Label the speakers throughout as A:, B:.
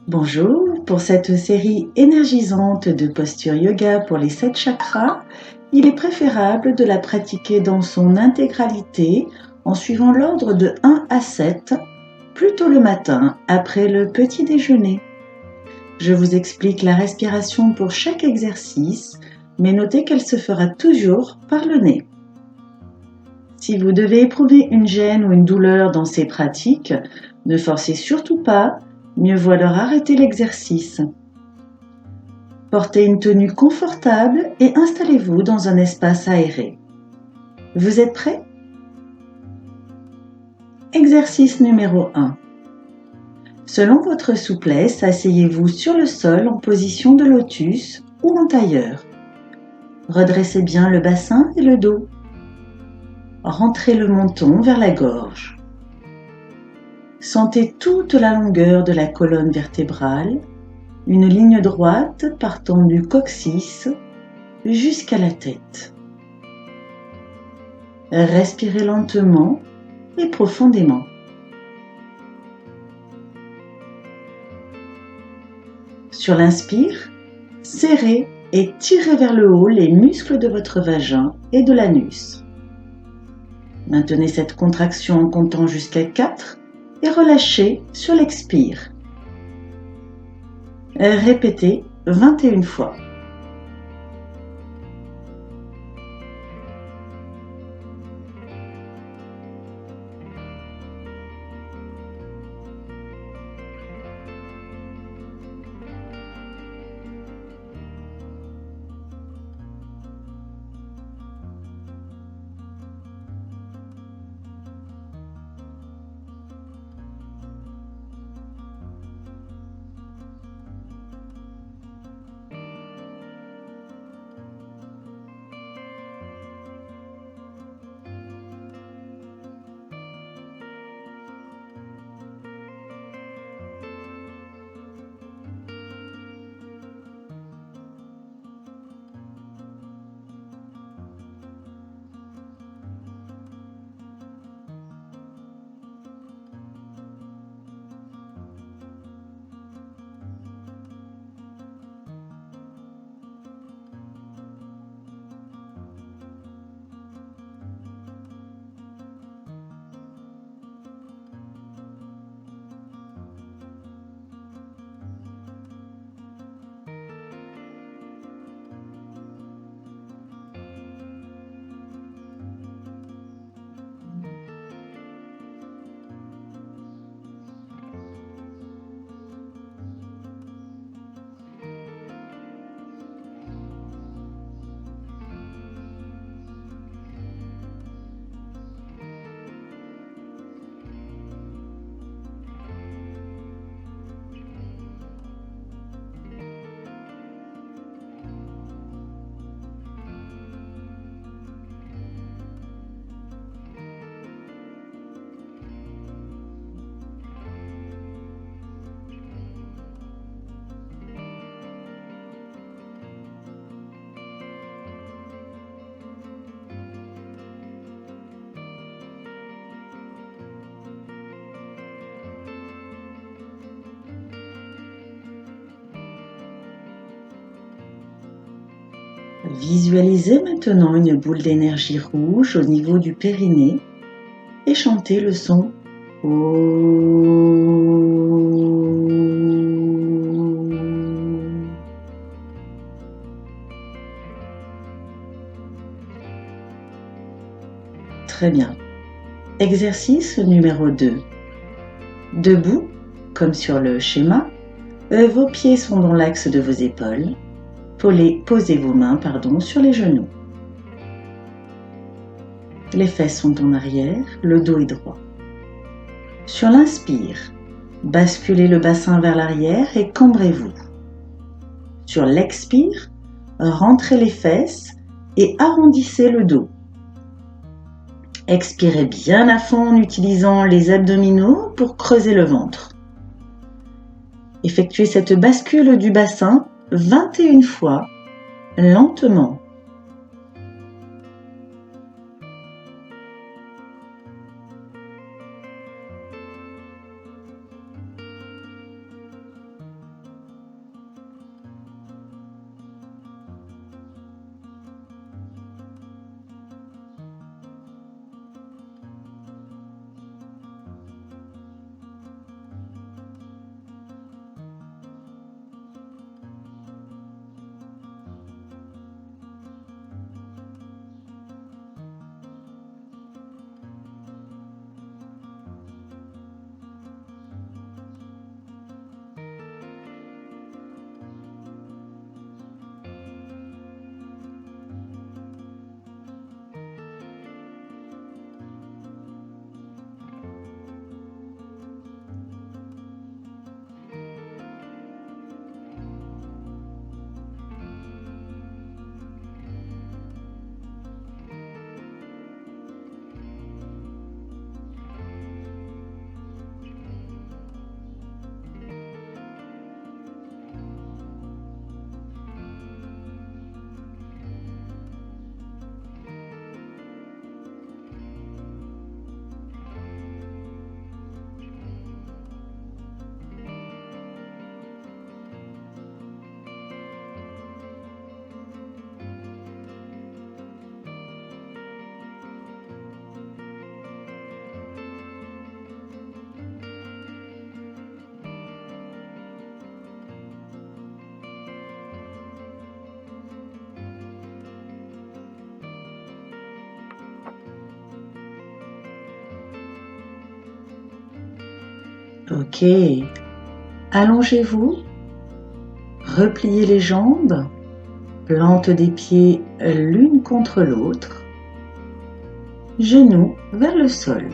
A: Bonjour, pour cette série énergisante de posture yoga pour les 7 chakras, il est préférable de la pratiquer dans son intégralité en suivant l'ordre de 1 à 7, plutôt le matin après le petit déjeuner. Je vous explique la respiration pour chaque exercice, mais notez qu'elle se fera toujours par le nez. Si vous devez éprouver une gêne ou une douleur dans ces pratiques, ne forcez surtout pas, mieux vaut alors arrêter l'exercice. Portez une tenue confortable et installez-vous dans un espace aéré. Vous êtes prêts? Exercice numéro 1. Selon votre souplesse, asseyez-vous sur le sol en position de lotus ou en tailleur. Redressez bien le bassin et le dos. Rentrez le menton vers la gorge. Sentez toute la longueur de la colonne vertébrale, une ligne droite partant du coccyx jusqu'à la tête. Respirez lentement et profondément. Sur l'inspire, serrez et tirez vers le haut les muscles de votre vagin et de l'anus. Maintenez cette contraction en comptant jusqu'à 4 et relâchez sur l'expire. Répétez 21 fois. Visualisez maintenant une boule d'énergie rouge au niveau du périnée et chantez le son OM. Très bien. Exercice numéro 2. Debout, comme sur le schéma, vos pieds sont dans l'axe de vos épaules. Posez vos mains sur les genoux. Les fesses sont en arrière, le dos est droit. Sur l'inspire, basculez le bassin vers l'arrière et cambrez-vous. Sur l'expire, rentrez les fesses et arrondissez le dos. Expirez bien à fond en utilisant les abdominaux pour creuser le ventre. Effectuez cette bascule du bassin 21 fois, lentement. Ok. Allongez-vous, repliez les jambes, plante des pieds l'une contre l'autre, genoux vers le sol.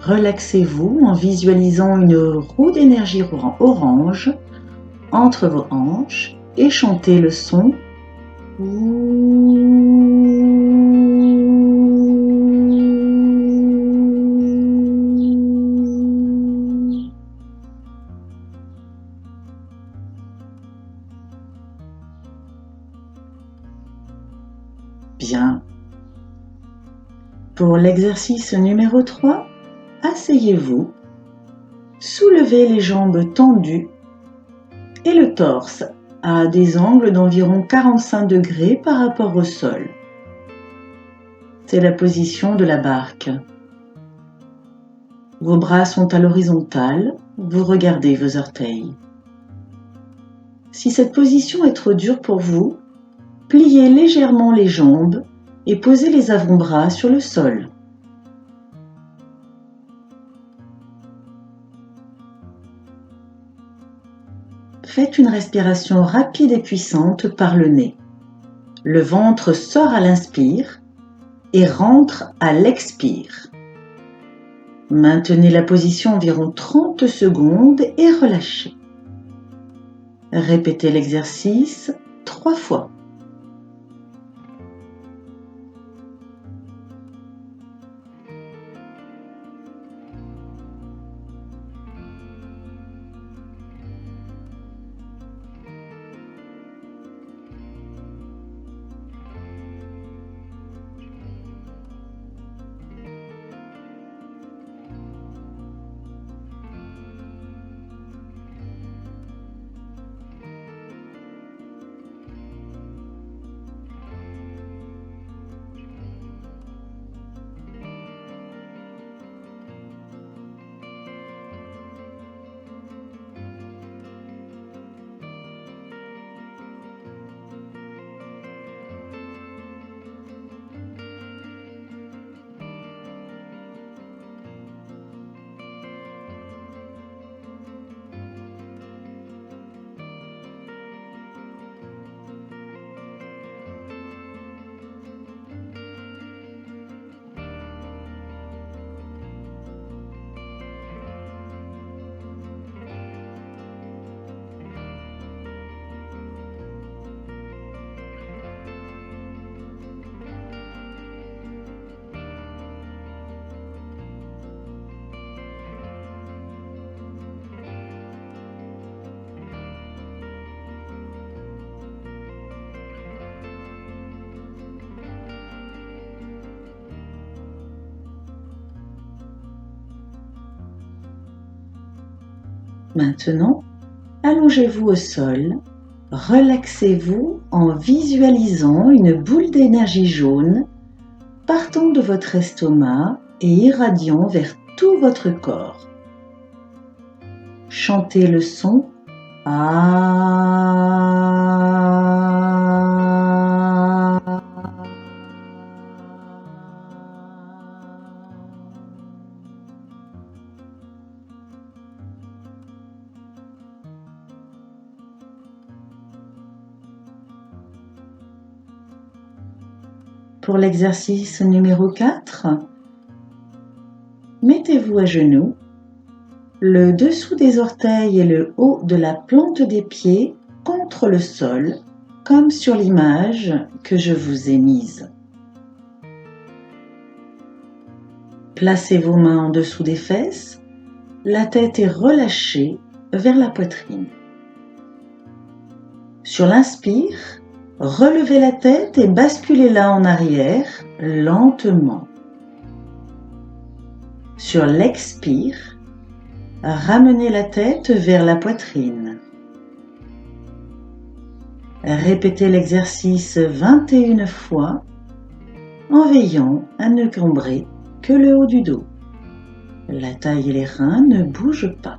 A: Relaxez-vous en visualisant une roue d'énergie orange entre vos hanches et chantez le son Bien. Pour l'exercice numéro 3, asseyez-vous, soulevez les jambes tendues et le torse à des angles d'environ 45 degrés par rapport au sol. C'est la position de la barque. Vos bras sont à l'horizontale, vous regardez vos orteils. Si cette position est trop dure pour vous, pliez légèrement les jambes et posez les avant-bras sur le sol. Faites une respiration rapide et puissante par le nez. Le ventre sort à l'inspire et rentre à l'expire. Maintenez la position environ 30 secondes et relâchez. Répétez l'exercice 3 fois. Maintenant, allongez-vous au sol, relaxez-vous en visualisant une boule d'énergie jaune partant de votre estomac et irradiant vers tout votre corps. Chantez le son Ah. Pour l'exercice numéro 4, mettez-vous à genoux, le dessous des orteils et le haut de la plante des pieds contre le sol, comme sur l'image que je vous ai mise. Placez vos mains en dessous des fesses, la tête est relâchée vers la poitrine. Sur l'inspire, relevez la tête et basculez-la en arrière lentement. Sur l'expire, ramenez la tête vers la poitrine. Répétez l'exercice 21 fois en veillant à ne cambrer que le haut du dos. La taille et les reins ne bougent pas.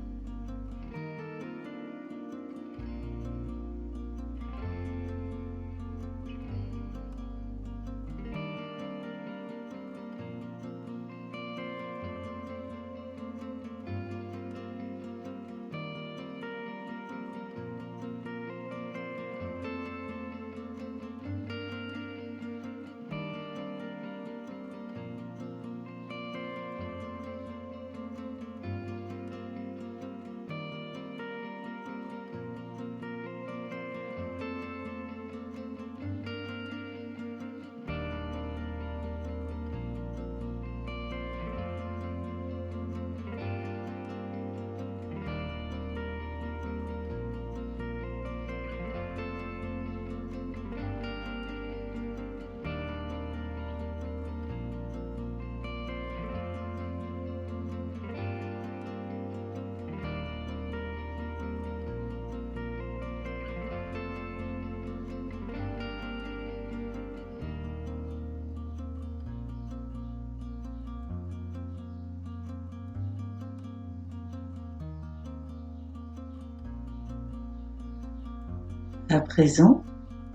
A: À présent,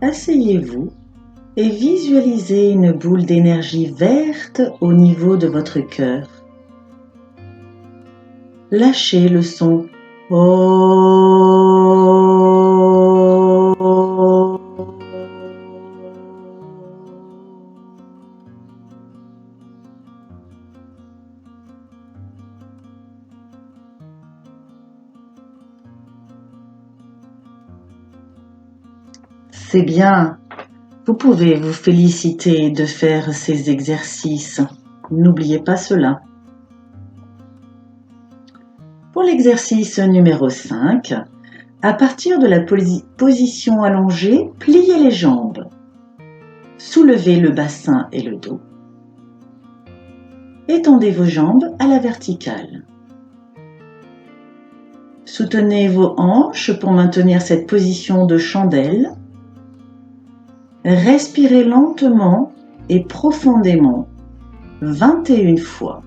A: asseyez-vous et visualisez une boule d'énergie verte au niveau de votre cœur. Lâchez le son Oh. C'est bien. Vous pouvez vous féliciter de faire ces exercices. N'oubliez pas cela. Pour l'exercice numéro 5, à partir de la position allongée, pliez les jambes. Soulevez le bassin et le dos. Étendez vos jambes à la verticale. Soutenez vos hanches pour maintenir cette position de chandelle. Respirez lentement et profondément 21 fois.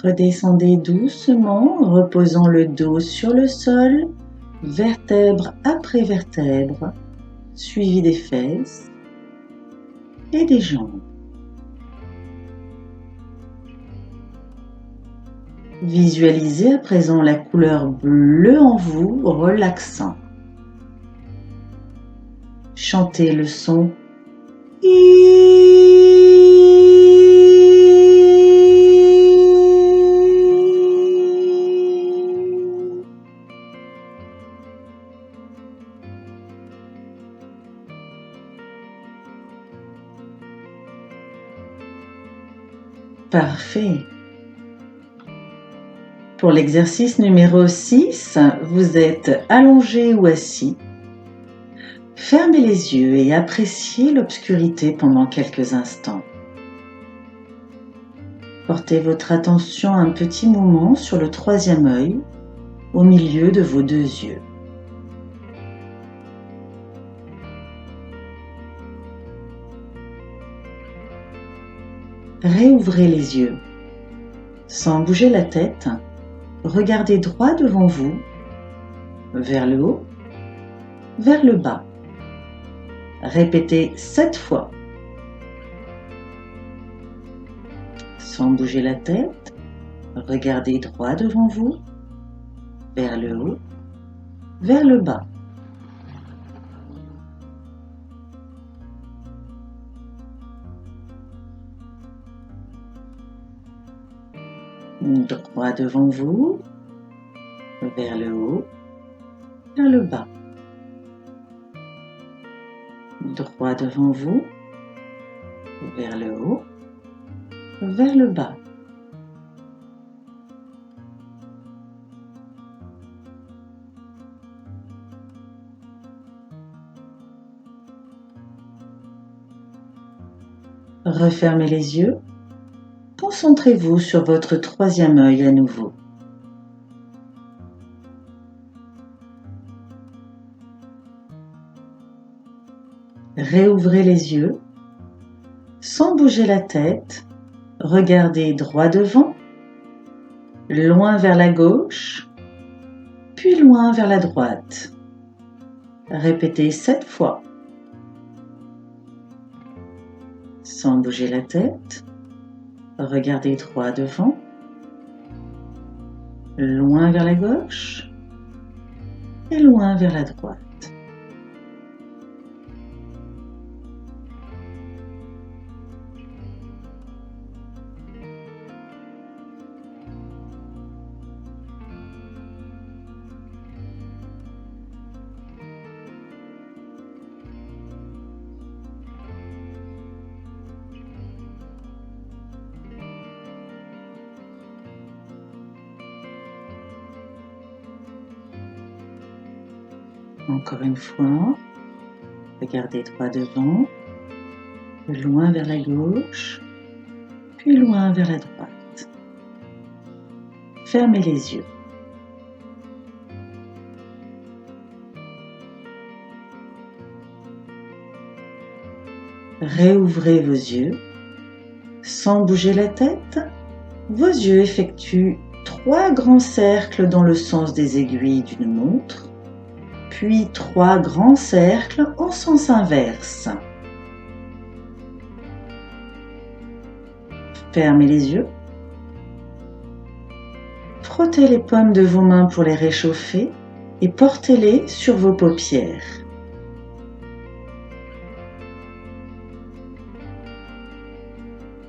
A: Redescendez doucement, reposant le dos sur le sol, vertèbre après vertèbre, suivi des fesses et des jambes. Visualisez à présent la couleur bleue en vous, relaxant. Chantez le son Parfait. Pour l'exercice numéro 6, vous êtes allongé ou assis. Fermez les yeux et appréciez l'obscurité pendant quelques instants. Portez votre attention un petit moment sur le troisième œil, au milieu de vos deux yeux. Réouvrez les yeux. Sans bouger la tête, regardez droit devant vous, vers le haut, vers le bas. Répétez 7 fois. Sans bouger la tête, regardez droit devant vous, vers le haut, vers le bas. Droit devant vous, vers le haut, vers le bas. Droit devant vous, vers le haut, vers le bas. Refermez les yeux. Concentrez-vous sur votre troisième œil à nouveau. Réouvrez les yeux. Sans bouger la tête, regardez droit devant, loin vers la gauche, puis loin vers la droite. Répétez 7 fois. Sans bouger la tête, regardez droit devant, loin vers la gauche et loin vers la droite. Encore une fois, regardez droit devant, loin vers la gauche, puis loin vers la droite. Fermez les yeux. Réouvrez vos yeux. Sans bouger la tête, vos yeux effectuent 3 grands cercles dans le sens des aiguilles d'une montre, puis 3 grands cercles en sens inverse. Fermez les yeux. Frottez les paumes de vos mains pour les réchauffer et portez-les sur vos paupières.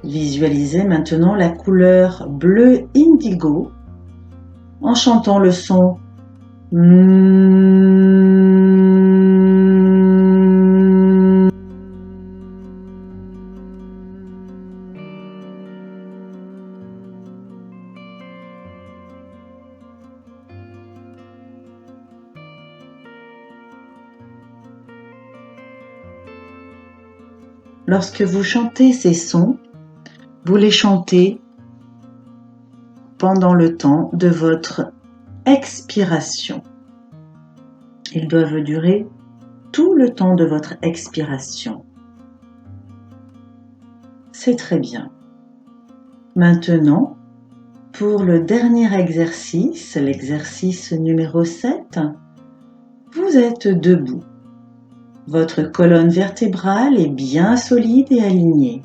A: Visualisez maintenant la couleur bleu indigo en chantant le son Lorsque vous chantez ces sons, vous les chantez pendant le temps de votre expiration. Ils doivent durer tout le temps de votre expiration. C'est très bien. Maintenant, pour le dernier exercice, l'exercice numéro 7, vous êtes debout. Votre colonne vertébrale est bien solide et alignée.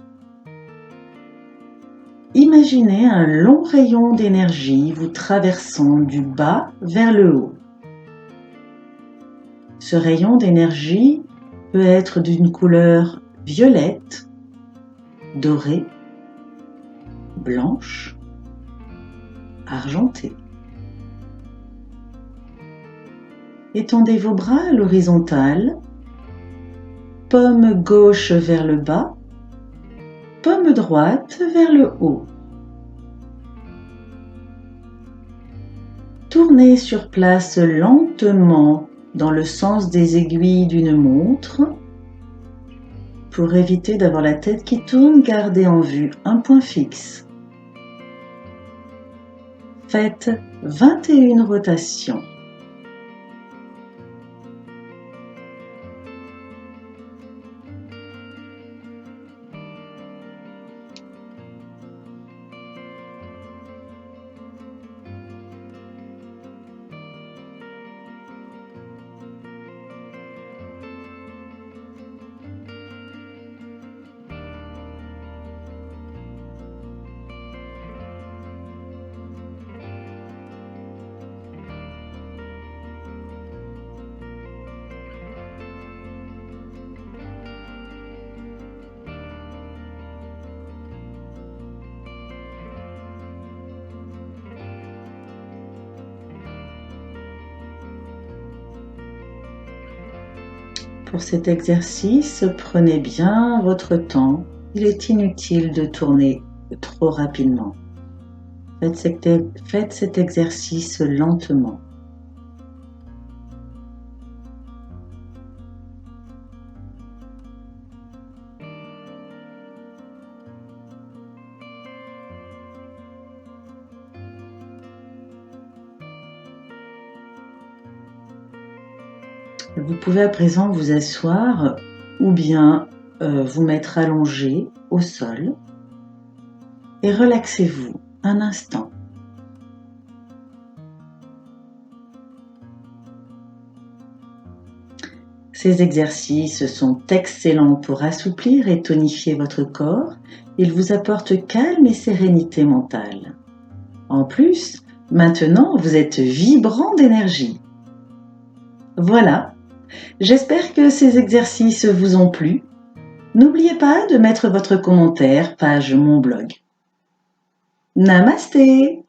A: Imaginez un long rayon d'énergie vous traversant du bas vers le haut. Ce rayon d'énergie peut être d'une couleur violette, dorée, blanche, argentée. Étendez vos bras à l'horizontale, paume gauche vers le bas, paume droite vers le haut. Tournez sur place lentement dans le sens des aiguilles d'une montre. Pour éviter d'avoir la tête qui tourne, gardez en vue un point fixe. Faites 21 rotations. Pour cet exercice, prenez bien votre temps. Il est inutile de tourner trop rapidement. Faites cet exercice lentement. Vous pouvez à présent vous asseoir ou bien vous mettre allongé au sol et relaxez-vous un instant. Ces exercices sont excellents pour assouplir et tonifier votre corps. Ils vous apportent calme et sérénité mentale. En plus, maintenant, vous êtes vibrant d'énergie. Voilà, j'espère que ces exercices vous ont plu. N'oubliez pas de mettre votre commentaire, page Mon Blog. Namasté!